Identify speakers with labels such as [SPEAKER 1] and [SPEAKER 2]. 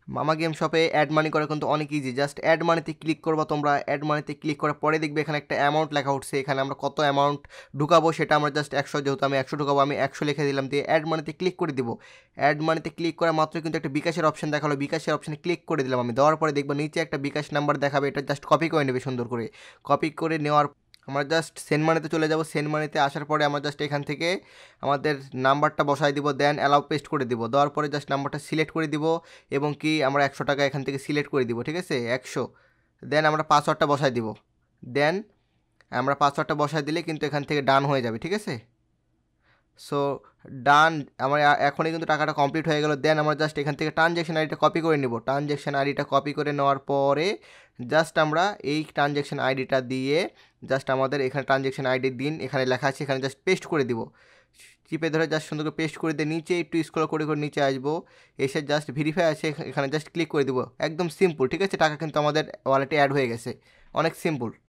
[SPEAKER 1] মামা গেম শপে অ্যাড মানি করা কিন্তু অনেক ইজি। জাস্ট অ্যাড মানিতে ক্লিক করবা তোমরা। অ্যাড মানিতে ক্লিক করার পরে দেখবে এখানে একটা অ্যামাউন্ট লেখা উঠছে। এখানে আমরা কত অ্যামাউন্ট ঢুকাবো সেটা আমরা জাস্ট 100, যেহেতু আমি 100 ঢুকাবো, আমি 100 লিখে দিলাম, দিয়ে অ্যাড মানিতে ক্লিক করে দিব। অ্যাড মানিতে ক্লিক করা মাত্র কিন্তু একটা বিকাশের অপশন দেখালো, বিকাশের অপশনে ক্লিক করে দিলাম আমি। দেওয়ার পরে দেখবো নিচে একটা বিকাশ নাম্বার দেখাবে, এটা জাস্ট কপি করে নেবে সুন্দর করে। কপি করে নেওয়ার আমরা জাস্ট সেন্ড মানিতে চলে যাব। সেন্ড মানিতে আসার পরে আমরা জাস্ট এখান থেকে আমাদের নাম্বারটা বসাই দিব, দেন অ্যালাউ পেস্ট করে দিব। দেওয়ার পরে জাস্ট নাম্বারটা সিলেক্ট করে দিব এবং কি আমরা 100 টাকা এখান থেকে সিলেক্ট করে দিব, ঠিক আছে 100। দেন আমরা পাসওয়ার্ডটা বসাই দিব। দেন আমরা পাসওয়ার্ডটা বসাই দিলে কিন্তু এখান থেকে ডান হয়ে যাবে, ঠিক আছে। সো ডান, আমার এখনই কিন্তু টাকাটা কমপ্লিট হয়ে গেল। দেন আমরা জাস্ট এখান থেকে ট্রানজ্যাকশন আইডিটা কপি করে নিব। ট্রানজ্যাকশন আইডিটা কপি করে নেওয়ার পরে জাস্ট আমরা এই ট্রানজ্যাকশন আইডিটা দিয়ে জাস্ট আমাদের এখানে ট্রানজ্যাকশন আইডি দিন, এখানে লেখা আছে, এখানে জাস্ট পেস্ট করে দিব। চিপে ধরে জাস্ট সুন্দর করে পেস্ট করে দিয়ে নিচে একটু স্ক্রল করে করে নিচে আসবো, এসে জাস্ট ভেরিফাই আছে এখানে জাস্ট ক্লিক করে দিব। একদম সিম্পল, ঠিক আছে। টাকা কিন্তু আমাদের ওয়ালেটে অ্যাড হয়ে গেছে, অনেক সিম্পল।